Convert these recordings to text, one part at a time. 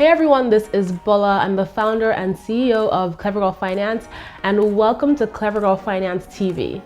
Hey everyone, this is Bola. I'm the founder and CEO of Clever Girl Finance, and welcome to Clever Girl Finance TV.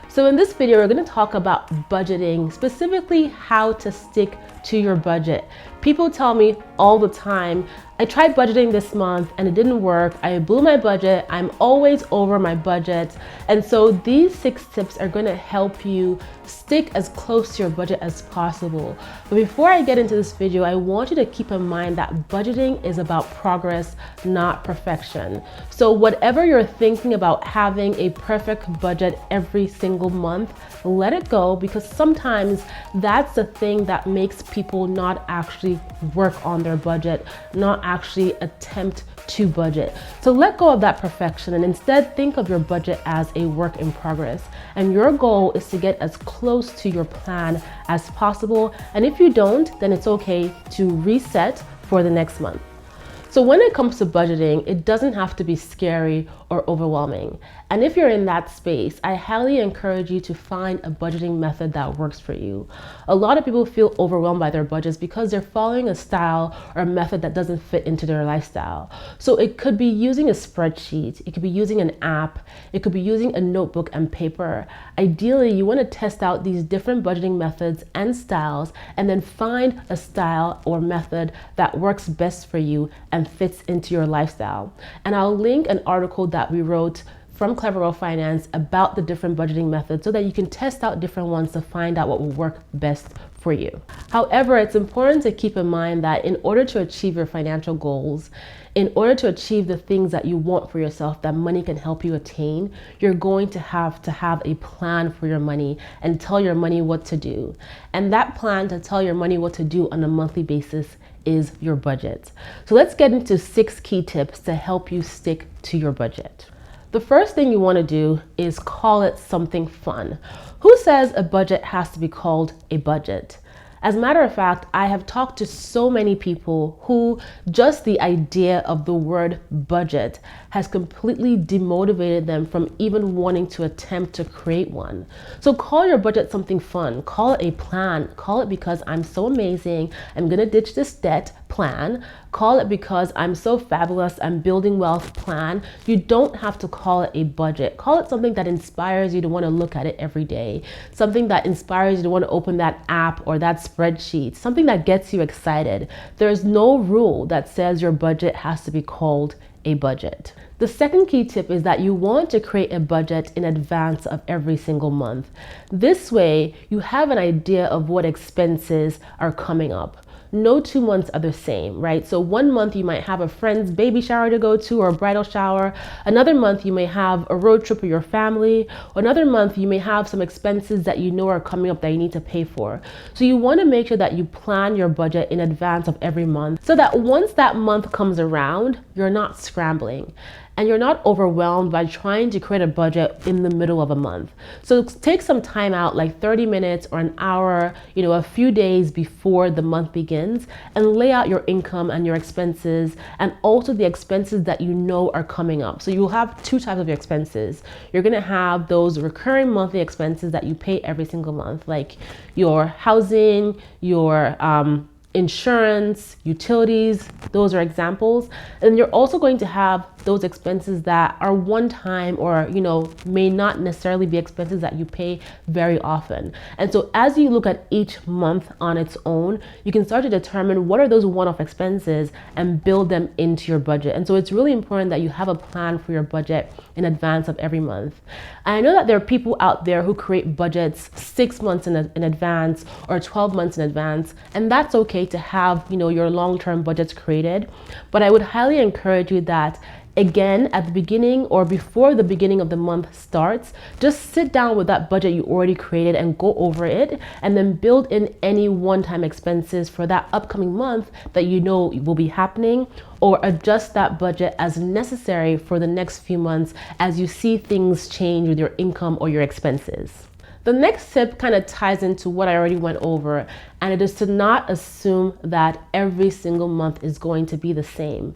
So in this video, we're going to talk about budgeting, specifically how to stick to your budget. People tell me all the time, I tried budgeting this month and it didn't work. I blew my budget. I'm always over my budget. And so these 6 tips are going to help you stick as close to your budget as possible. But before I get into this video, I want you to keep in mind that budgeting is about progress, not perfection. So whatever you're thinking about having a perfect budget every single month, let it go, because sometimes that's the thing that makes people not actually work on their budget, not actually attempt to budget. So let go of that perfection and instead think of your budget as a work in progress. And your goal is to get as close to your plan as possible. And if you don't, then it's okay to reset for the next month. So when it comes to budgeting, it doesn't have to be scary or overwhelming. And if you're in that space, I highly encourage you to find a budgeting method that works for you. A lot of people feel overwhelmed by their budgets because they're following a style or a method that doesn't fit into their lifestyle. So it could be using a spreadsheet, it could be using an app, it could be using a notebook and paper. Ideally, you want to test out these different budgeting methods and styles and then find a style or method that works best for you and fits into your lifestyle. And I'll link an article that we wrote from Clever Girl Finance about the different budgeting methods so that you can test out different ones to find out what will work best for you. However, it's important to keep in mind that in order to achieve your financial goals, in order to achieve the things that you want for yourself that money can help you attain, you're going to have a plan for your money and tell your money what to do. And that plan to tell your money what to do on a monthly basis is your budget. So let's get into 6 key tips to help you stick to your budget. The first thing you want to do is call it something fun. Who says a budget has to be called a budget? As a matter of fact, I have talked to so many people who just the idea of the word budget has completely demotivated them from even wanting to attempt to create one. So call your budget something fun. Call it a plan. Call it because I'm so amazing, I'm gonna ditch this debt plan. Call it because I'm so fabulous, I'm building wealth plan. You don't have to call it a budget. Call it something that inspires you to want to look at it every day. Something that inspires you to want to open that app or that spreadsheet. Something that gets you excited. There's no rule that says your budget has to be called a budget. The second key tip is that you want to create a budget in advance of every single month. This way, you have an idea of what expenses are coming up. No 2 months are the same, right? So one month you might have a friend's baby shower to go to or a bridal shower. Another month you may have a road trip with your family. Another month you may have some expenses that you know are coming up that you need to pay for. So you want to make sure that you plan your budget in advance of every month so that once that month comes around, you're not scrambling. And you're not overwhelmed by trying to create a budget in the middle of a month. So take some time out, like 30 minutes or an hour, a few days before the month begins, and lay out your income and your expenses, and also the expenses that you know are coming up. So you'll have 2 types of expenses. You're gonna have those recurring monthly expenses that you pay every single month, like your housing, your insurance, utilities, those are examples. And you're also going to have those expenses that are one time or, may not necessarily be expenses that you pay very often. And so as you look at each month on its own, you can start to determine what are those one-off expenses and build them into your budget. And so it's really important that you have a plan for your budget in advance of every month. I know that there are people out there who create budgets 6 months in advance or 12 months in advance, and that's okay to have, your long-term budgets created. But I would highly encourage you that, again, at the beginning or before the beginning of the month starts, just sit down with that budget you already created and go over it, and then build in any one-time expenses for that upcoming month that you know will be happening, or adjust that budget as necessary for the next few months as you see things change with your income or your expenses. The next tip kind of ties into what I already went over, and it is to not assume that every single month is going to be the same.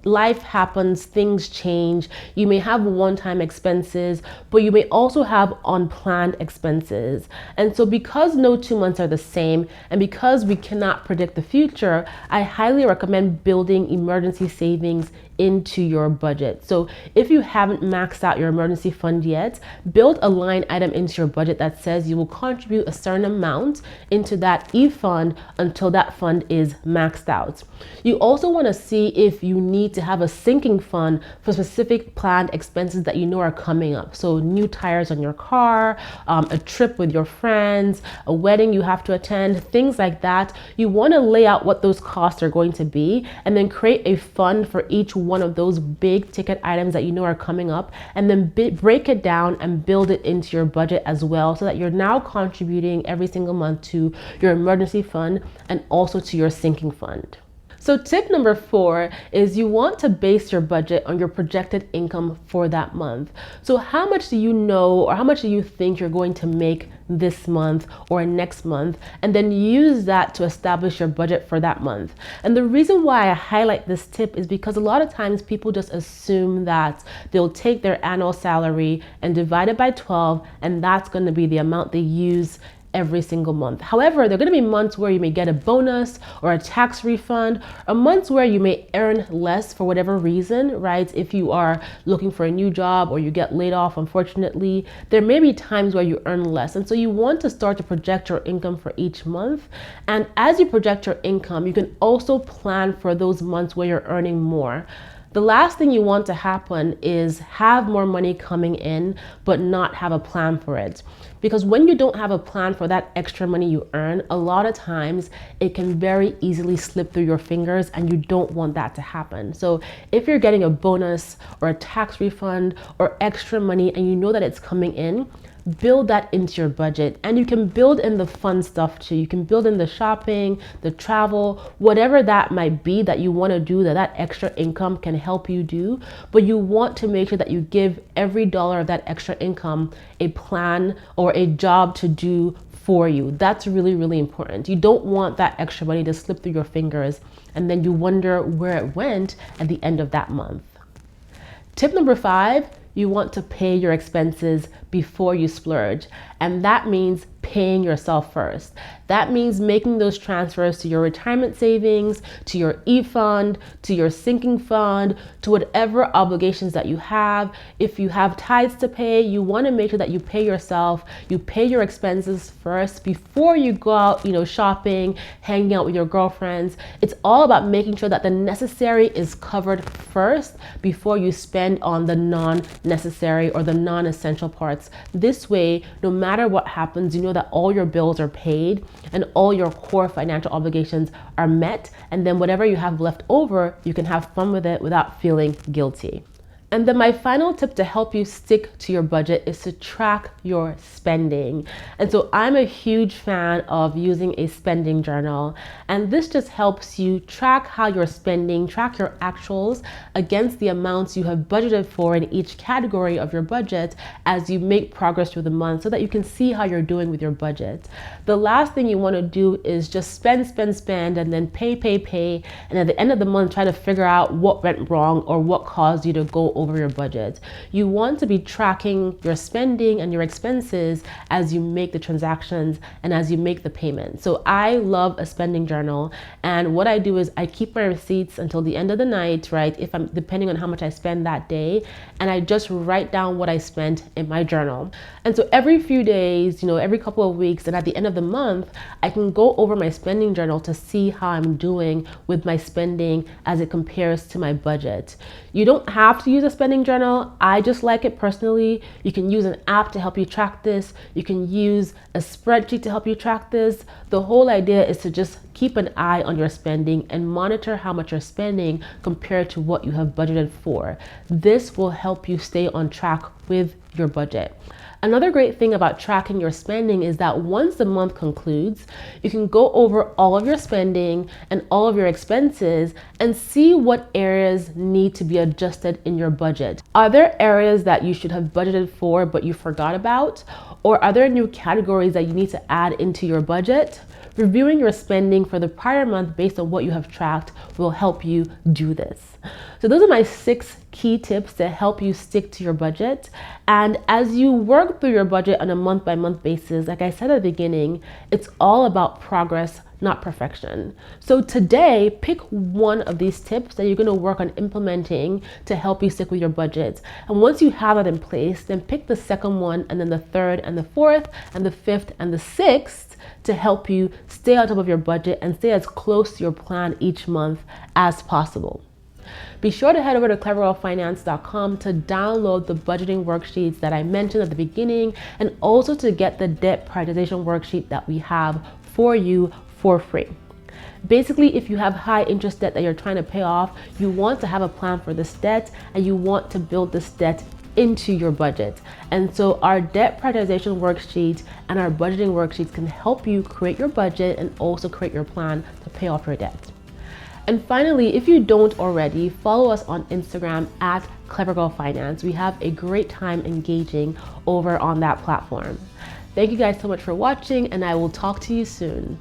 life happens, things change. You may have one-time expenses, but you may also have unplanned expenses. And so because no 2 months are the same, and because we cannot predict the future, I highly recommend building emergency savings into your budget. So if you haven't maxed out your emergency fund yet, build a line item into your budget that says you will contribute a certain amount into that e-fund until that fund is maxed out. You also want to see if you need to have a sinking fund for specific planned expenses that you know are coming up. So new tires on your car, a trip with your friends, a wedding you have to attend, things like that. You want to lay out what those costs are going to be and then create a fund for each one of those big ticket items that you know are coming up, and then break it down and build it into your budget as well, so that you're now contributing every single month to your emergency fund and also to your sinking fund. So tip number 4 is you want to base your budget on your projected income for that month. So how much do you know, or how much do you think you're going to make this month or next month, and then use that to establish your budget for that month. And the reason why I highlight this tip is because a lot of times people just assume that they'll take their annual salary and divide it by 12, and that's going to be the amount they use every single month. However, there are going to be months where you may get a bonus or a tax refund, or months where you may earn less for whatever reason, right? If you are looking for a new job or you get laid off, unfortunately, there may be times where you earn less. And so you want to start to project your income for each month. And as you project your income, you can also plan for those months where you're earning more. The last thing you want to happen is have more money coming in, but not have a plan for it. Because when you don't have a plan for that extra money you earn, a lot of times it can very easily slip through your fingers, and you don't want that to happen. So if you're getting a bonus or a tax refund or extra money and you know that it's coming in, build that into your budget. And you can build in the fun stuff too. You can build in the shopping, the travel, whatever that might be that you want to do, that extra income can help you do. But you want to make sure that you give every dollar of that extra income a plan or a job to do for you. That's really, really important. You don't want that extra money to slip through your fingers and then you wonder where it went at the end of that month. Tip number 5, you want to pay your expenses before you splurge. And that means paying yourself first. That means making those transfers to your retirement savings, to your e-fund, to your sinking fund, to whatever obligations that you have. If you have tithes to pay, you want to make sure that you pay yourself, you pay your expenses first before you go out, shopping, hanging out with your girlfriends. It's all about making sure that the necessary is covered first before you spend on the non-necessary or the non-essential parts. This way, no matter what happens, you know that all your bills are paid and all your core financial obligations are met, and then whatever you have left over, you can have fun with it without feeling guilty. And then my final tip to help you stick to your budget is to track your spending. And so I'm a huge fan of using a spending journal. And this just helps you track how you're spending, track your actuals against the amounts you have budgeted for in each category of your budget as you make progress through the month, so that you can see how you're doing with your budget. The last thing you want to do is just spend, and then pay. And at the end of the month, try to figure out what went wrong or what caused you to go over your budget. You want to be tracking your spending and your expenses as you make the transactions and as you make the payments. So I love a spending journal, and what I do is I keep my receipts until the end of the night, right? If I'm depending on how much I spend that day, and I just write down what I spent in my journal. And so every few days, every couple of weeks, and at the end of the month, I can go over my spending journal to see how I'm doing with my spending as it compares to my budget. You don't have to use a spending journal. I just like it personally. You can use an app to help you track this. You can use a spreadsheet to help you track this. The whole idea is to just keep an eye on your spending and monitor how much you're spending compared to what you have budgeted for. This will help you stay on track with your budget. Another great thing about tracking your spending is that once the month concludes, you can go over all of your spending and all of your expenses and see what areas need to be adjusted in your budget. Are there areas that you should have budgeted for but you forgot about? Or are there new categories that you need to add into your budget? Reviewing your spending for the prior month based on what you have tracked will help you do this. So those are my 6 key tips to help you stick to your budget. And as you work through your budget on a month-by-month basis, like I said at the beginning, it's all about progress, not perfection. So today, pick one of these tips that you're going to work on implementing to help you stick with your budget. And once you have that in place, then pick the second one, and then the third and the fourth and the fifth and the sixth to help you stay on top of your budget and stay as close to your plan each month as possible. Be sure to head over to clevergirlfinance.com to download the budgeting worksheets that I mentioned at the beginning, and also to get the debt prioritization worksheet that we have for you for free. Basically, if you have high interest debt that you're trying to pay off, you want to have a plan for this debt, and you want to build this debt into your budget. And so our debt prioritization worksheet and our budgeting worksheets can help you create your budget and also create your plan to pay off your debt. And finally, if you don't already, follow us on Instagram at clevergirlfinance. We have a great time engaging over on that platform. Thank you guys so much for watching, and I will talk to you soon.